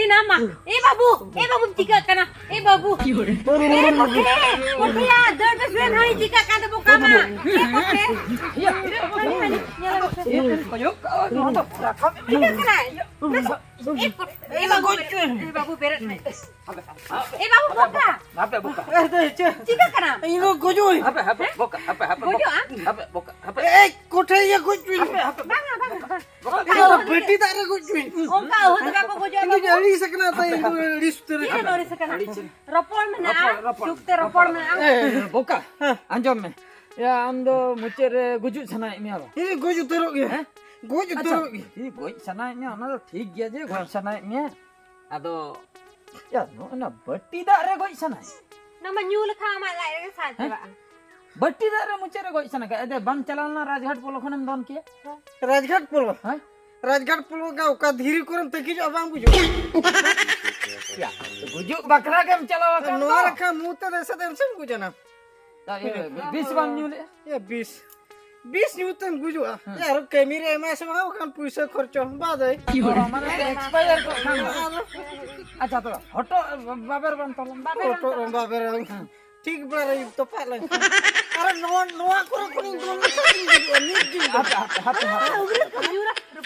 nama, babu tiga kana, babu. Kote ya, dada suen hari tiga kana buka ma. Kote. Ya. Koyok. Tiga kana. Babu berat. Babu buka. Apa buka? Tiga kana. Ini gojol. Apa buka? Gojo ah. Apa buka? Apa? Kote ya gojol. Banga. Beti tak ada gojol. Ongka, hotka ko gojo Ini babu. dari sakna tay list ter. Iya lori sakana. Ropol mana? Sukte ropol mana? Buka. Anjom me. Ya amdo mucer gujuk sana ini apa? Ini gojol teruk ya. Gojol teruk. Ini goj sana ini ona ठीक गया जे गoj sana ini. Ado ya no na batti da re goj sana. Nama nyul kha ma lai ke sath ba. बट्टी दारे मुचेरे गoj sana का एदे बम चलाना राजघाट पोलो खनम दन किया राजघाट पुल हां राजघाट पुल का का धीरे करम तकी जो अबांग बुझो या गुजुक बकरा केम चलावा का नोर का मुंह त ऐसा देम सम गुजो ना 20 बम न्यूले ये 20 न्यूटन गुजो यार कैमरे में से मां कान पैसा खर्चो बाद है माने एक्सपायर को अच्छा तो हटो बाबर बन तो फोटो बाबर ठीक बारे तो पाले अरे नोआ करो कोनी दोन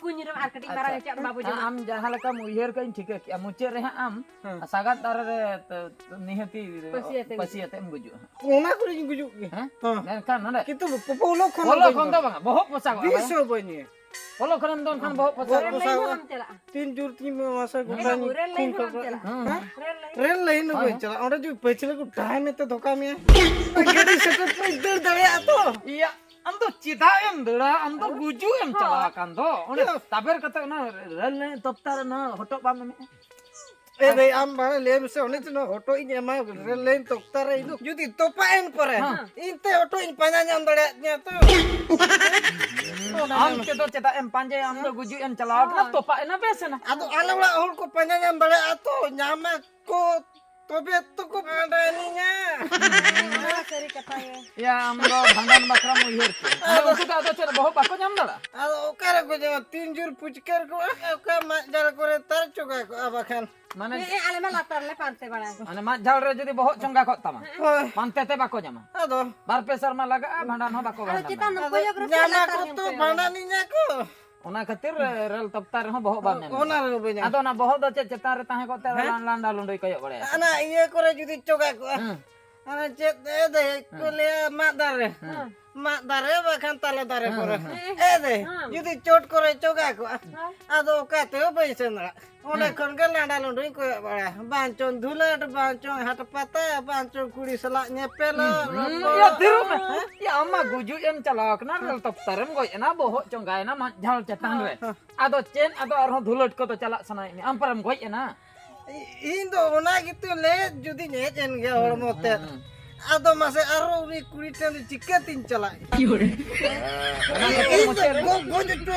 Kunyura marketing barang cak babu jam. am jaha leka muihir kain ठीक है क्या मुचे रे am सागत दारे रे निहति पसियते em गुजु कोना कोनी गुजो हां हां नेन kan nade कितु polo kon do bang bohok posak 20 बनी polo खनम दन खन bohok posak तीन जुर तीन मासा गुटानी रेल लाइन को चला और जो पछले को टाइम में तो धोखा में गाड़ी सेटअप पे इधर दड़े तो iya am to cita em dera am to guju em chala kan do one taber kata na rel ne toptar na hotok bam me ए भाई आम बारे लेम से होने तो ऑटो इन एमा रेल लाइन तोकता रे इदु जुदी तोपाएन परे इनते ऑटो इन पाना नाम दड़े न्या तो am ke to cita em panje am to guju em chala na topa na bese na आदो आलवला होल को पाना नाम दड़े आतो न्यामा को तोबे तो को भांडानी न्या Seri kata ya. ya am do bhandan bakra muihir ke ado suka ado cera bohok bako nyam dala आदो ओकर को जो तीन जुर पुचकर को ओका मजल करे तर चुका को अबखान mane Alema latar le pante bana. mane mat jal re jodi bohok chonga khot tama pante te bako nyama आदो bar pesar ma laga bhandan ho bako Kalau kita bhandan nampu ya bro. Nyama को तो भांडानी न्या को ona khatir rel toptar ho bohok bam nyam ओना रे बन्या ado na bohok do cetar re tahe ko te landa lundoi koyok bade ana ये करे जुदी चुका को ana cet दे को ले mak dare bahkan tala dare kore deh jadi cot kore coga ko ado kate paisa na ona kon ga landa lundui ko bara bancon dhulat bancon hat pata bancon kuri selak nyepel ya tiru ya amma guju em chalak na rel toptarem goi na bohok chongai na jal cetan re ado chen ado arho dhulat ko to chalak sana ini amparam goi na indo ona gitu le judi nyejen ge hormo te ado mase aro ri kuri ten ciketin chala kiore go jutu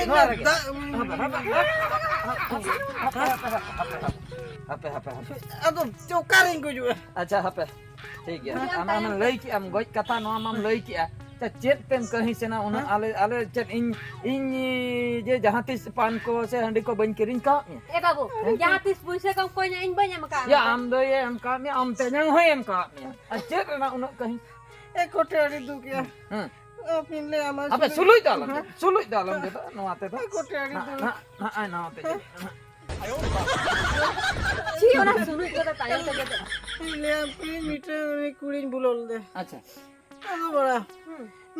apa ado cokaring ko juga acha hape ठीक है am lei ki am goj kata no am lei ki ta chet tem kahi se na una ale chet in je jahan tis pan ko se handi ko ban kiring ka Babu, jangan tis puisa kau konya in banyak makan. ya am do ye am ka mi am te nyang ho em ka mi chet na una kahi kote ari du kya apin le ama apa sului dalam gitu no ate to kote ari du na ai na te Si orang sulit kita tayang saja. le apin meter ni kurin bulol de acha ado bora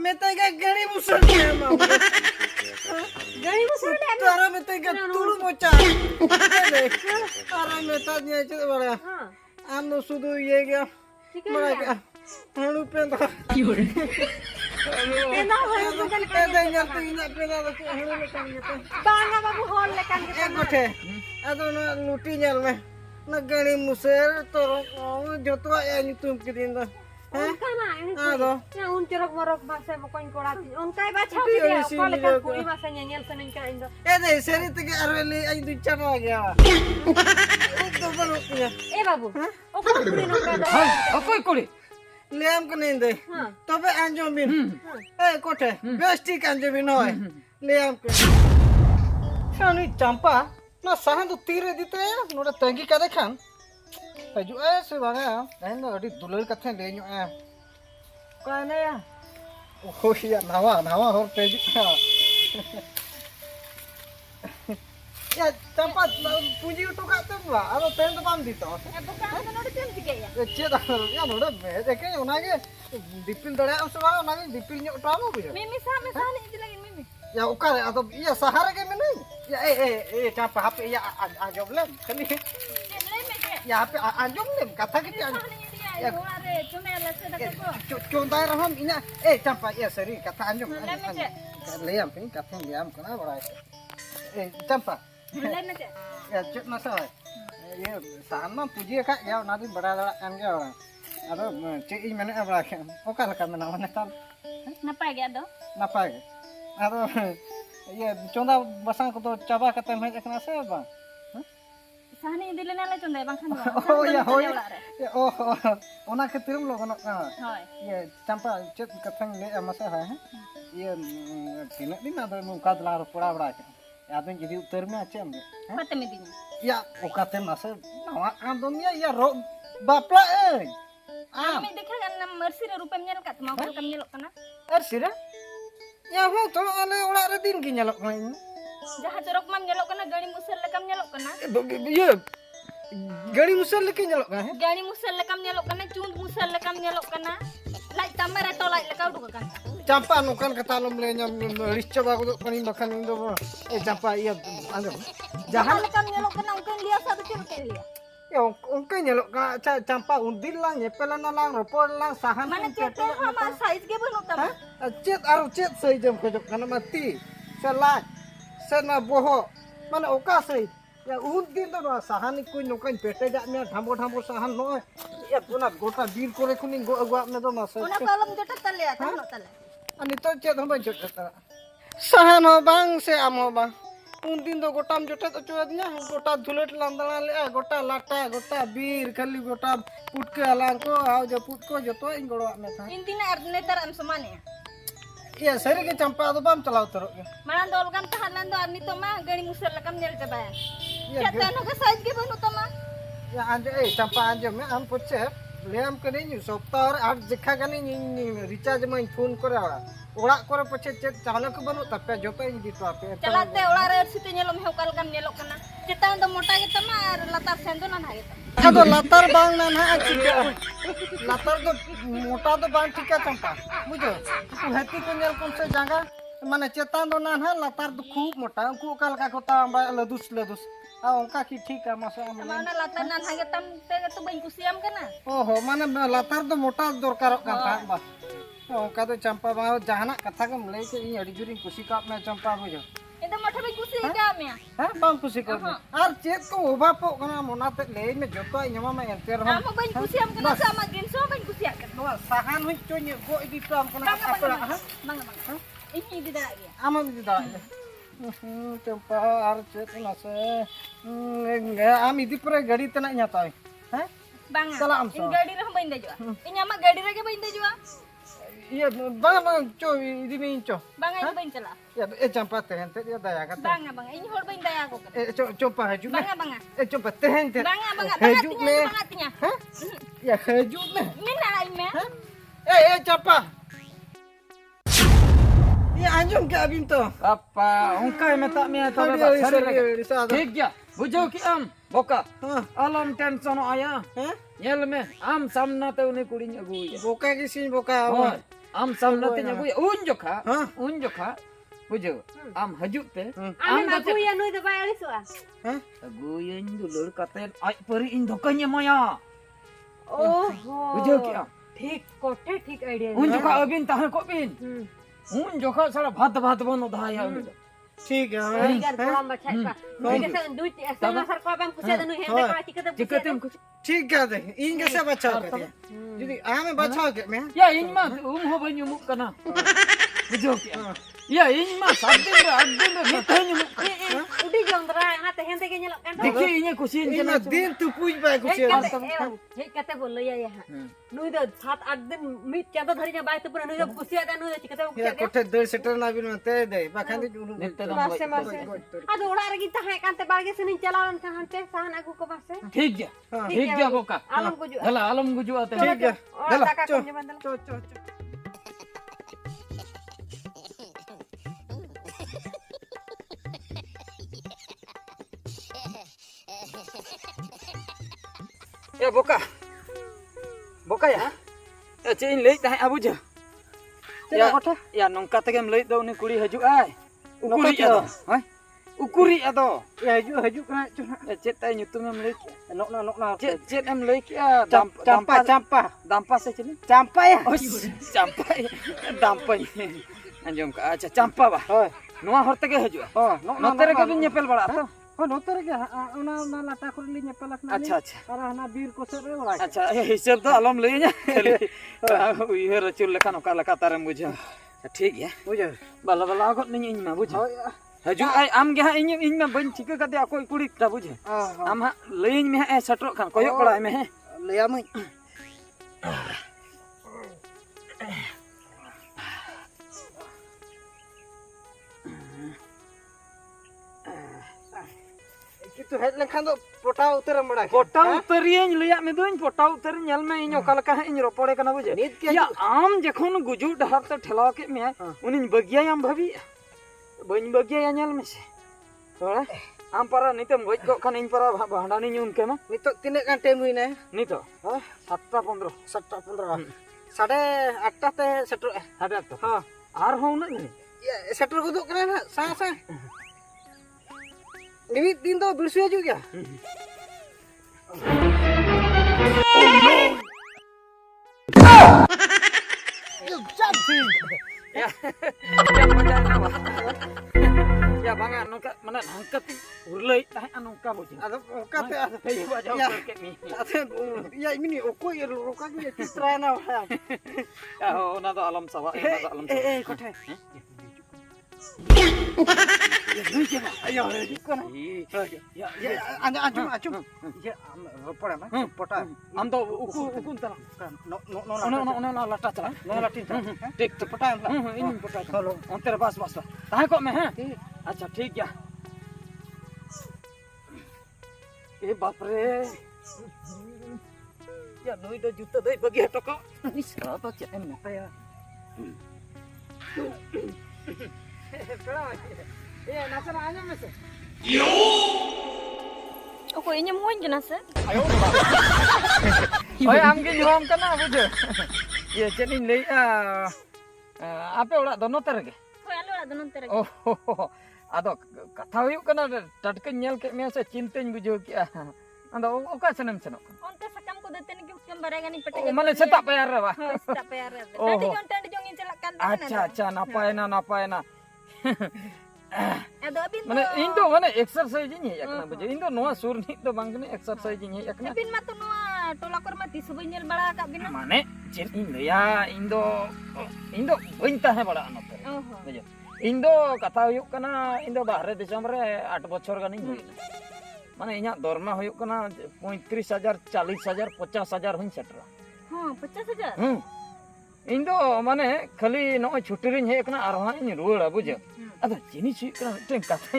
meta ga gari musol kya ma Gari musuh le. tara meta ga tulu mocha ara meta nya che bora ando sudu ye ga bora ga hanu penda Enak banget kan penda nya tina penda ko hanu le kan gitu Bangga babu hol le kan kita. kote ado na luti nyal me na gari musel to joto ya nyutum kidin da Kana ini. ado Yang uncerok morok bahasa mokoin korati. Untai baca video. Kalau kan kuri masa nyanyel senin ka indo. de seri tege arweli ay du chana gya to balo ya Babu. Oke kuri no kada. akoi kuli liam kene deh. Tobe anjom bin. Kote. Besti anjom bin hoy. Liam ke. Shani champa. Na sahan tu tire dite ya. Noda tangi kada kan. Baju se banga. Lain do adi dulur kathe le nyu a. Kana ya. Oh ya nawa hor teji. Ya champa puji utu ka tu ba. Ado ten to pam dito. Bukan noda tem tikaya. Chet ya noda me deke onage dipil dare am se ba onage dipil nyu to amu bu. Mimi sa ni idi lagi Mimi. Ya ukar atau iya sahara ke mana? Ya champa HP ya anjom lem. Kani ya HP anjom lem kata gitu anjom. Ya contoh raham ina champa ya seri kata anjom. Liam pin kata liam kena berai. Champa. Ya cut masalah. Ya sama puji kak ya nanti berada kan ya. Ado cik ini mana berai. Okar kan mana mana tal. Napa ya do? Napa ya? Ado ya contoh basang ko to coba kata mai kena saya bang. Sahani idi lena la chonda bang khan. Oh ya hoy. Ya oh ona ketirum lo kono. Hoy. Ya champa chet katang le masa hai. Ya tinak din ada muka dalar pura bra. Ya dan jadi utar me achem. Pate me dinya. Ya okate masa nawa andom ya ro bapla Kami dekha kan mercy re rupa nyel kat mau kam nyelok kana. Sira. Ya ho to ale orak re din ki nyalok main. Jaha jorok mam nyelok kana gani musel lekam nyelok kana. Ya gari musal leki nyalok kan. Gani musel lekam nyelok kana cund musel lekam nyelok kana. Lai tamara to lai lekau du kan. Champa nukan kata lo mlenya richa ba ko pani makan indo champa iya ando. Jahan lekam nyelok kana ungken liya satu cil ke liya. Ya ungken nyalok ka champa undil lang nyepelan lang repol lang sahan. Mana cete hama size ge banu tam. Cet aru cet sei jam ko kana mati. Salat. Sana boho. Mana oka sei. Ya undil to sahan ku nukan pete ja me dhamo sahan no. Ya puna gota bir kore kuning go agwa me do mas. Ona kolom jota tale tano tale. Ani to cet hamba jota. Sahan ho bang se am ho bang. Undin do gotam jota to chuadnya gota dhulet landana le gota lata gota bir khali gota putke alang ko aw jo putko joto in goro me tha. Intina netar am samane. Ya sari ke champa do bam chalao taro. Malan dol gam tahanan do arni to ma gani musel lekam nyel jabaya. Cetano ka size ge banu to ma. Ya anje champa anje me am puche leam kene ni soptar ar jekha gani ni recharge main phone kora. Orak kore pache cet chalak ko banu tape joto in ditu ape. Chalate orak re site nyelom hekal kam nyelok kana. Cetan do mota ge tama ar latar sendo na ha ge. Ado latar bang na na chika. Latar do mota do bang tika champa. Bujo. Tu hati ko nyel kon se janga mane cetan do na ha latar do khub mota ku kal ka kota amba ladus. Ongka ki ठीक है masa mana latar nan ha ge tam te to bain kusiam kana. Oh mane latar do mota dorkarok kan ta ba. Ongka do champa ba jahana katha kam lei ke ᱤᱧ ᱟᱹᱰᱤ ᱡᱩᱨᱤᱧ ᱠᱩᱥᱤ ᱠᱟᱜ ᱢᱮ champa bujo. Ida motha bain kusi ga me. Ha bang kusi kag me. Ar chet ko obapok kana monate lei me joto inyama ma enter hom. Amo bain kusiam kana sama genso bain kusiam kana. No sahan hui chonye go idi pram kana apra ha. Bang. Ini di da ya. Ama di da. Champa ar chet na se. Am idi pore gadi tena nyata. Ha? Bang. Salam so. In gadi rah bain da jua. Inyama gadi ra ge bain da jua. Iya bang co idi me inco. Bang ini bain chala. Ya champa tehen te dia daya kata. Bang. Ini hor bain daya ko kana. Coba haju me. Bang. Champa tehen te. Bang. Haju me. Bang. Ha? Ya haju me. Min na ai me. Champa. Ya anjum ke abin to. Apa ongkai meta me to ba sari. ठीक गया बुझो कि am boka. Alam tension aya. Nyel me am samna te uni kuring agui. Boka ki sin boka. Am samna te agui un jokha bujo am hajut te Am aku ya noi da bayar soa. agui in dulur katen ai peri in dokanya maya. Oh. बुझो क्या ठीक कोठे ठीक idea. उन जगह अबिन ताहे को बिन उन जगह सारा भात बनो धाया ठीक है Ikan kolam baca pa. Kita sen duit sama sar ko bang kusia danu hende ka tikata जिकते कुछ ठीक है दे इन कैसे बचाओ कर दिया यदि आमे बचाओ के मैं या इन मा उम हो बन्यु मुक कना बुझो क्या Ya ini mah sabdin dah, abdin dah, mitanya. Udah jondra, ana tehen tege nyelok kan. Dikhi ini kusin Ina kena. din tu puj bai ku chen. Hei kate bollo ya ya. Nui do 7-8 din mit chando dhari nya bai tu pura nui do kusiya da nui do chikate Ya kusiya. kote doi setter na bin mate de bakhan di ulu. Nete dong. Mase mase. Ado ora regi tahe kan te barge senin chalawan kan hante sahan aku ko mase. ठीक है, ठीक है बोका. Alam guju. Hala alam guju ate. ठीक है. Ora taka kom jaman dala. Cho cho. Ya boka. Boka ya. Ya cik ini leit tahe abu je. Ya kota. Ya nongka tegem leit do ni kuri haju ai. Ukuri ado. Hai. Ukuri ado. Ya haju kana cho. Ya cik tay nyutung em leit. Nok na. Cik em leit ya Campa. dampa saya cini. Campa ya. Oh, campa. Dampa. Anjom ka acha campa ba. Hoi. Noa hor tege haju. Oh, Note rege bin nyepel bala to. Oh, noter ge ona lata kurli nyepelak na. अच्छा अच्छा Ara na bir ko ser ora. अच्छा हिसाब तो आलम लइnya उइहर चुल लेखा नका लका तारे बुझा ठीक है Bujar. बाला बाला गत नहीं इन मा बुझा हजू आई आम गे इन मा बन चिका कते अकोय कुड़ी ता बुझे आम हा लइñ में है सटरो खान कोयो बड़ा में है Leya mai. Gitu head lekhan do pota utar bada. पोटा उतरियन लिया में दोइन पोटा उतर ñel में इन ओका लका इन रोपड़े कना बुझे या आम जखन गुजु डहर त ठेलाव के में उनिन बगिया आम भाभी बइन बगिया ñel में से थोड़ा आम पारा नितम गज को खान इन पारा भांडानी ᱧᱩᱱ के में Nitok tinek kan time huina. नितो 7:15 7:15. 8:30 te setter. ada to Ha. आर हो न नहीं Ya setter guduk kana na. Sa. Ini din do bilsu haju kya? ya yang macam apa ya banga nongka mana nangkat urlei tah anongka buji Ada kate ada. hey baca Ya. ke mi Ya ini ni oko ya roka ni try na. ya ona do alam sawa ona do alam sawa kotai. ayo Kana. ya Ya anjum. Ya ropora ma. Pota. am to uku tala No ona lata chala no latin. ठीक तो Pota am. इन पटा चलो अंतर बस बस ताहे को में है अच्छा ठीक है ए बाप रे या नई तो जूता दई बगी हटो को इस तो चेन में पाया ए nasara anya mese. Aku inya muan je nase. ओए आम के जोम कना बुझे ये चेन ले आपे ओड़ा दोनों तरह के Hoi alu ora donon tere. ओहो आदो कथा हुयु कना टटके नेल के में से चिंतेñ बुझो किया आदो ओका सनम सनो Onte sakam ko deten ki ukam baragani pete. माने सेता पैर रे बा Hoi sta payar. Oh. Tadi jonta di jongin celakkan. अच्छा अच्छा नापाय ना Ado abin माने इन तो माने एक्सरसाइज ही है एकना बुझे इन तो नोआ सुर नि तो बांगने एक्सरसाइज ही है एकना Abin matu noa tola kor mati subuh nyel bala kak bina. माने चेन इन या इन दो बइनता है बड़ा नते Oh. बुझे इन दो कथा हुयु कना इन दो बाहर दिसम रे 8 बछर गानी हुइना माने इना दरमा हुयु कना 35,000 40,000 50,000 हुन सेटरा Huh, 50,000. इन दो माने खाली नो छुट्टी रे हे कना आरो इन रुवाड़ा बुझे अदा जिनी छि कना टें कथा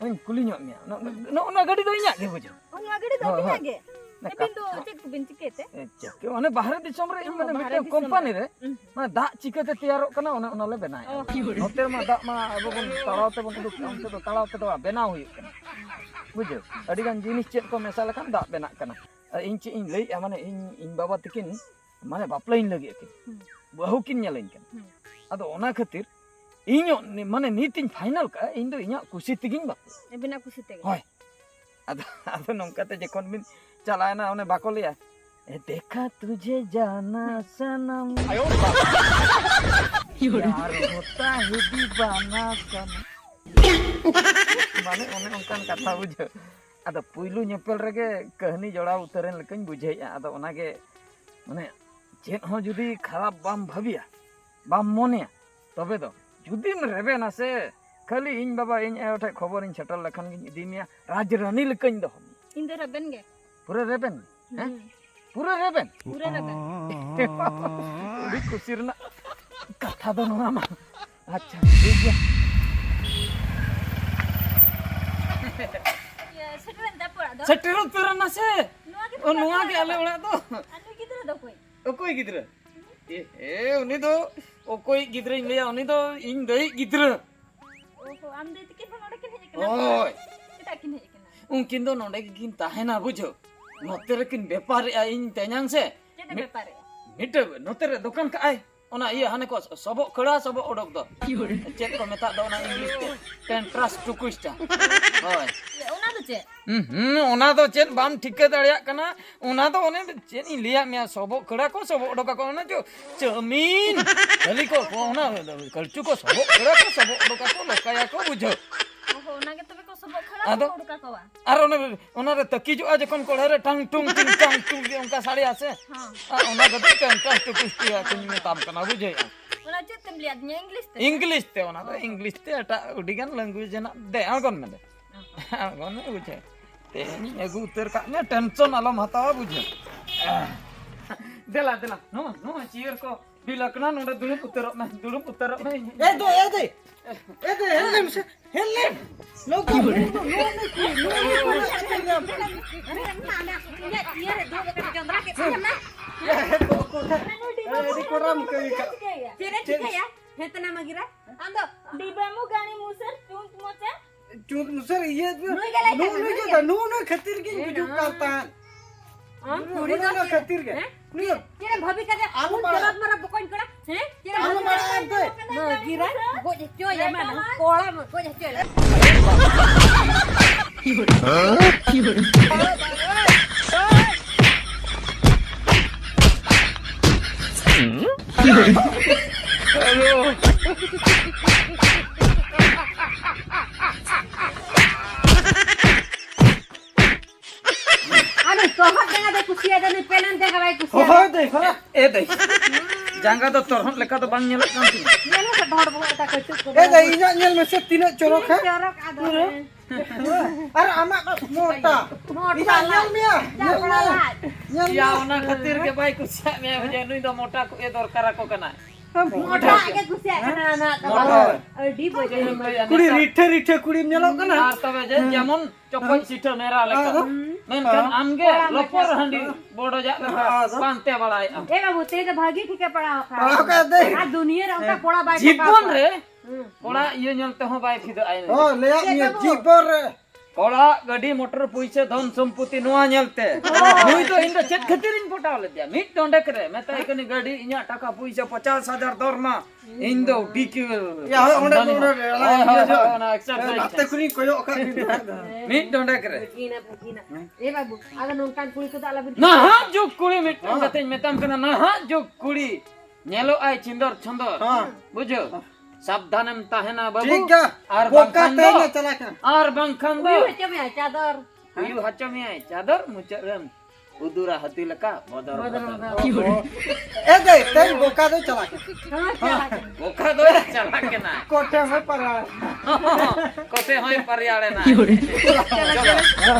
इन कुली ᱧᱚᱜ ᱢᱮ नो गाड़ी दो इᱧᱟᱜ गे बुझे Oh, ngagadi do bina ge. Abin do cek ko bin cikete. Check माने बाहर दिसम रे इन माने मिटे कंपनी रे माने दा चिकाते तैयारो कना ओना ले बनाय होते मा दा मा अब बन तालाव ते बन उडुक अंते तो तालाव ते तो बनाव हुई कना बुझे अडी गान जिनिस चेक को मेसा लखान दा बेना कना इन चे इन लई माने इन बाबा तकिन माने बापलाइन लगे के बहु किन नेलाइन कना अदो ओना खातिर इño माने नीतिन फाइनल का इन दो इña कुसी तिगिन बा Abin aku site ge. होय अदो नमकाते जखन बिन चलायना ओने बाको लिया ए देखा तुझे जाना सनम आयो यार होता है दीवाना सनम माने ओने ओनकान कथा बुझे अदो पुइलु नेपेल रेगे कहानी जोड़ा उतरेन लकन बुझेया अदो ओनागे माने चेन हो जुदी खराब बाम भाबिया बाम मोनेया तबे दो जुदीम रेबेना से खाली इन बाबा इन एठे खबर इन छटल लखन गिन इदी मिया राजरानी लकन दो इन दे रबन गे पूरा रेबेन हैं पूरा रेबेन पूरा रबन उड़ी खुशी रना कथा दो नोना मा अच्छा ठीक है ये सेटरन दा पड़ा दो सेटेरो तुरना से नुआ के ओ नुआ के आले ओड़ा दो अनु किधर दो कोई ओकोई गिद्र ए उनी दो ओकोई गिद्र इन लिया उनी दो इन दई गिद्र ओहो आम दे तिके नोडे के हेजे ओय किता किन हेजे केना उनकिन दो नोडे किन ताहेना बुझो नोते रे किन व्यापार इन तेन्यांग से जेते बेपारे मिट नोते रे दुकान का आय ओना इया हाने को सबो खड़ा सबो ओडक दो चेक को मेता दो ना इंग्लिश ते टेंट्रास टुकुस्टा होय ओना दो चे ओना दो चेन बाम ठिके दड़िया कना ओना दो ओने चेन इ लिया मिया सबो खड़ा को सबो ओडक को ना जो जमीन हली को ओना कलचु को सबो खड़ा को सबो ओडक को लोकाया को बुझो ओहो ओना के तबे को सब खड़ा आदो उड़का कवा आर ओना रे तकी जो जखन कोढ़े रे टांग टुंग टिंग टांग टुंग के उनका साड़ी आसे हां ओना दो टेंट्रास टुकुस्टी कुन में ताम कना बुझे ओना चे तुम लिया इंग्लिश ते इंग्लिश ते ओना तो इंग्लिश ते एटा उडिगन लैंग्वेज ना दे आगन में दे आगन में बुझे ते एगु उतर का ने टेंशन आलम हतावा बुझे देला देला नो नो चीर को बिलकना नोडे दुलुप उतर में ए दे हेलम से हेलम लोग नो अरे ना ये रे दो बके चंद्रा के ना ए कोराम कई तेरे ठीक है यार हेतना मगिरा अंदो डिबा मु गानी मुसर चूंक मोचा चूत मुसर ये नो खतिर की बुझु काता हम थोड़ी नो खतिर के नो तेरे भाभी का आलू जरूरत मरा पकड़ करा हैं तेरे आलू बड़ा आते मगिरा गोजे चोया में कोड़ा में गोजे चोया अरे तो हट देगा दे कुसिया दे पेलन देगा भाई कुसिया हो देखो ए दे जांगा तो तोरहन लेका तो बांग नेलक कान ती ये ना से ढोड़ बहुत का कुछ ए दे इना नेल में से तीन चोरक है चरक आदो अरे आमा मोटा मोटा नेल मिया जा बड़ा लाज या ओना खातिर के भाई कुछ में हो नुई दो मोटा को ए दरकार को कना मोटा के कुसिया ना ना मोटा अडी बजे कुड़ी रिठे कुड़ी नेलो कना आर तबे जे जेमन चपन सीटर मेरा लेका मेनकन आमगे लपर हंडी बोडो जा पांते बड़ाई ए बाबू तेरे तो भागी ठीक है पड़ा पड़ा का दे आ दुनिया रे उनका कोड़ा बाइट जीवन रे कोड़ा ये नलते हो बाई फिद आइ ओ ले आ मिया जीपर कोड़ा गाड़ी मोटर पुइसे धन संपत्ति नोआ नेलते नुई तो इन चेक खातिर इन फोटाव ले दिया मिट डोंडे करे मैं तो एकनी गाड़ी इया टाका पुइसे 50,000 दरमा इन दो डीकी या ओंडे ना एक्सरसाइज आते कुनी कोयो का मिट डोंडे करे भगीना ए बाबू अगर नोंकान पुलिस को ताला बिन ना हा जो कुड़ी मिट डोंडे मेताम कना ना हा जो कुड़ी नेलो आई चिंदर छंदर बुझो सावधानम ताहेना बाबू ठीक है आर बोका बंखन ते दो ना चला के आर बंखन दो बच्चे में चादर यू हच्चो में आई चादर मुचरम उदुरा हती लका बदर ए दे ते बोका दे चला के हां चला बोका दो चला के ना कोठे में पड़ा कोते होय परियाले ना चलो